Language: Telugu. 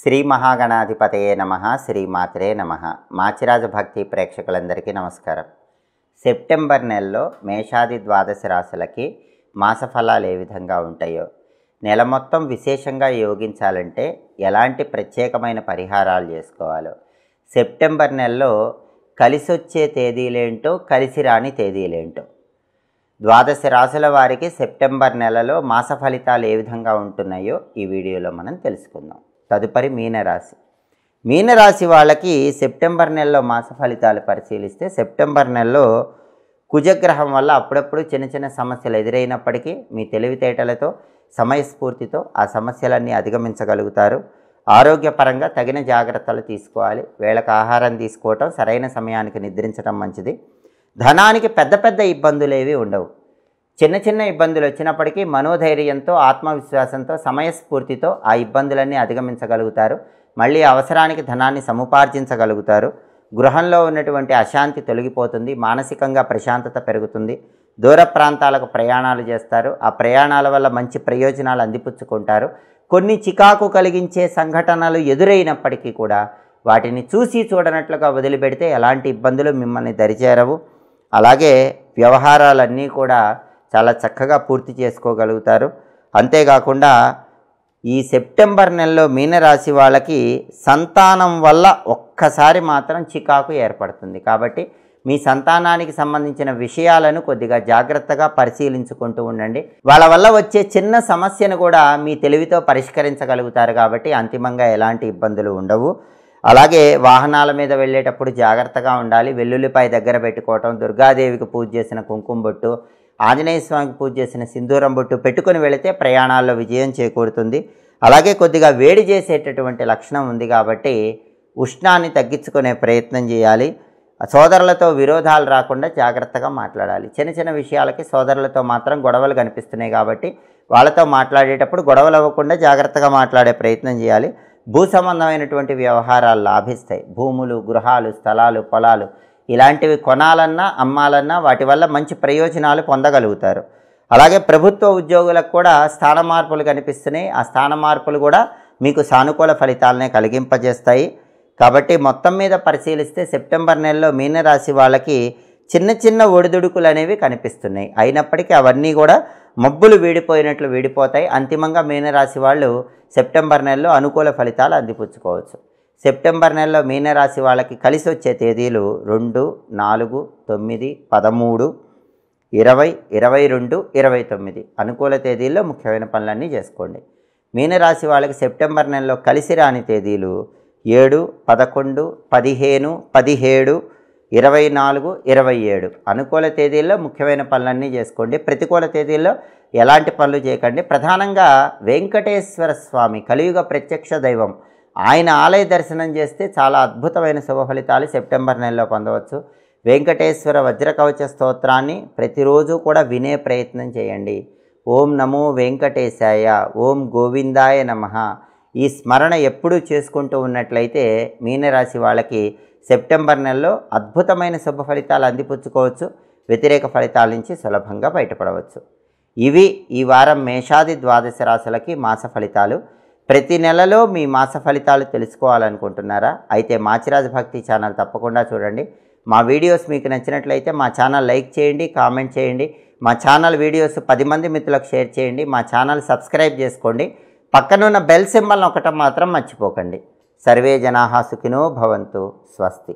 శ్రీ మహాగణాధిపతయే నమః. శ్రీమాత్రే నమః. మాచిరాజ భక్తి ప్రేక్షకులందరికీ నమస్కారం. సెప్టెంబర్ నెలలో మేషాది ద్వాదశ రాశులకి మాసఫలాలు ఏ విధంగా ఉంటాయో, నెల మొత్తం విశేషంగా యోగించాలంటే ఎలాంటి ప్రత్యేకమైన పరిహారాలు చేసుకోవాలో, సెప్టెంబర్ నెలలో కలిసొచ్చే తేదీలేంటో, కలిసి రాని తేదీలేంటో, ద్వాదశ రాశుల వారికి సెప్టెంబర్ నెలలో మాస ఫలితాలు ఏ విధంగా ఉంటున్నాయో ఈ వీడియోలో మనం తెలుసుకుందాం. తదుపరి మీనరాశి. మీనరాశి వాళ్ళకి సెప్టెంబర్ నెలలో మాస ఫలితాలు పరిశీలిస్తే, సెప్టెంబర్ నెలలో కుజగ్రహం వల్ల అప్పుడప్పుడు చిన్న చిన్న సమస్యలు ఎదురైనప్పటికీ మీ తెలివితేటలతో, సమయస్ఫూర్తితో ఆ సమస్యలన్నీ అధిగమించగలుగుతారు. ఆరోగ్యపరంగా తగిన జాగ్రత్తలు తీసుకోవాలి. వేళకు ఆహారం తీసుకోవటం, సరైన సమయానికి నిద్రించడం మంచిది. ధనానికి పెద్ద పెద్ద ఇబ్బందులేవి ఉండవు. చిన్న చిన్న ఇబ్బందులు వచ్చినప్పటికీ మనోధైర్యంతో, ఆత్మవిశ్వాసంతో, సమయస్ఫూర్తితో ఆ ఇబ్బందులన్నీ అధిగమించగలుగుతారు. మళ్ళీ అవసరానికి ధనాన్ని సముపార్జించగలుగుతారు. గృహంలో ఉన్నటువంటి అశాంతి తొలగిపోతుంది. మానసికంగా ప్రశాంతత పెరుగుతుంది. దూర ప్రాంతాలకు ప్రయాణాలు చేస్తారు. ఆ ప్రయాణాల వల్ల మంచి ప్రయోజనాలు అందిపుచ్చుకుంటారు. కొన్ని చికాకు కలిగించే సంఘటనలు ఎదురైనప్పటికీ కూడా వాటిని చూసి చూడనట్లుగా వదిలిపెడితే ఎలాంటి ఇబ్బందులు మిమ్మల్ని దరిచేరవు. అలాగే వ్యవహారాలన్నీ కూడా చాలా చక్కగా పూర్తి చేసుకోగలుగుతారు. అంతేకాకుండా ఈ సెప్టెంబర్ నెలలో మీనరాశి వాళ్ళకి సంతానం వల్ల ఒక్కసారి మాత్రం చికాకు ఏర్పడుతుంది. కాబట్టి మీ సంతానానికి సంబంధించిన విషయాలను కొద్దిగా జాగ్రత్తగా పరిశీలించుకుంటూ ఉండండి. వాళ్ళ వల్ల వచ్చే చిన్న సమస్యను కూడా మీ తెలివితో పరిష్కరించగలుగుతారు. కాబట్టి అంతిమంగా ఎలాంటి ఇబ్బందులు ఉండవు. అలాగే వాహనాల మీద వెళ్ళేటప్పుడు జాగ్రత్తగా ఉండాలి. వెల్లుల్లిపాయ దగ్గర పెట్టుకోవటం, దుర్గాదేవికి పూజ చేసిన కుంకుమ బొట్టు, ఆంజనేయ స్వామికి పూజ చేసిన సింధూరం బొట్టు పెట్టుకుని వెళితే ప్రయాణాల్లో విజయం చేకూరుతుంది. అలాగే కొద్దిగా వేడి చేసేటటువంటి లక్షణం ఉంది కాబట్టి ఉష్ణాన్ని తగ్గించుకునే ప్రయత్నం చేయాలి. సోదరులతో విరోధాలు రాకుండా జాగ్రత్తగా మాట్లాడాలి. చిన్న చిన్న విషయాలకి సోదరులతో మాత్రం గొడవలు కనిపిస్తున్నాయి కాబట్టి వాళ్ళతో మాట్లాడేటప్పుడు గొడవలు అవ్వకుండా జాగ్రత్తగా మాట్లాడే ప్రయత్నం చేయాలి. భూ సంబంధమైనటువంటి వ్యవహారాలు లాభిస్తాయి. భూములు, గృహాలు, స్థలాలు, పొలాలు ఇలాంటివి కొనాలన్నా, అమ్మాలన్నా వాటి వల్ల మంచి ప్రయోజనాలు పొందగలుగుతారు. అలాగే ప్రభుత్వ ఉద్యోగులకు కూడా స్థాన మార్పులు కనిపిస్తున్నాయి. ఆ స్థాన మార్పులు కూడా మీకు సానుకూల ఫలితాలనే కలిగింపజేస్తాయి. కాబట్టి మొత్తం మీద పరిశీలిస్తే సెప్టెంబర్ నెలలో మీనరాశి వాళ్ళకి చిన్న చిన్న ఒడిదుడుకులు అనేవి కనిపిస్తున్నాయి. అయినప్పటికీ అవన్నీ కూడా మబ్బులు వీడిపోయినట్లు వీడిపోతాయి. అంతిమంగా మీనరాశి వాళ్ళు సెప్టెంబర్ నెలలో అనుకూల ఫలితాలు అందిపుచ్చుకోవచ్చు. సెప్టెంబర్ నెలలో మీనరాశి వాళ్ళకి కలిసి వచ్చే తేదీలు 2, 4, 9, 13, 20, 22, 29 అనుకూల తేదీల్లో ముఖ్యమైన పనులన్నీ చేసుకోండి. మీనరాశి వాళ్ళకి సెప్టెంబర్ నెలలో కలిసి రాని తేదీలు 7, 11, 15, 17, 24, 27 అనుకూల తేదీల్లో ముఖ్యమైన పనులన్నీ చేసుకోండి. ప్రతికూల తేదీల్లో ఎలాంటి పనులు చేయకండి. ప్రధానంగా వెంకటేశ్వర స్వామి కలియుగ ప్రత్యక్ష దైవం, ఆయన ఆలయ దర్శనం చేస్తే చాలా అద్భుతమైన శుభ ఫలితాలు సెప్టెంబర్ నెలలో పొందవచ్చు. వెంకటేశ్వర వజ్రకవచ స్తోత్రాన్ని ప్రతిరోజు కూడా వినే ప్రయత్నం చేయండి. ఓం నమో వెంకటేశాయ, ఓం గోవిందాయ నమః ఈ స్మరణ ఎప్పుడూ చేసుకుంటూ ఉన్నట్లయితే మీనరాశి వాళ్ళకి సెప్టెంబర్ నెలలో అద్భుతమైన శుభ ఫలితాలు అందిపుచ్చుకోవచ్చు. వ్యతిరేక ఫలితాల నుంచి సులభంగా బయటపడవచ్చు. ఇవి ఈ వారం మేషాది ద్వాదశ రాశులకి మాస ఫలితాలు. ప్రతి నెలలో మీ మాస ఫలితాలు తెలుసుకోవాలనుకుంటున్నారా? అయితే మాచిరాజ భక్తి ఛానల్ తప్పకుండా చూడండి. మా వీడియోస్ మీకు నచ్చినట్లయితే మా ఛానల్ లైక్ చేయండి, కామెంట్ చేయండి. మా ఛానల్ వీడియోస్ 10 మంది మిత్రులకు షేర్ చేయండి. మా ఛానల్ సబ్స్క్రైబ్ చేసుకోండి. పక్కనున్న బెల్ సింబల్ నొక్కటం మాత్రం మర్చిపోకండి. సర్వే జనాః సుఖినో భవంతు. స్వస్తి.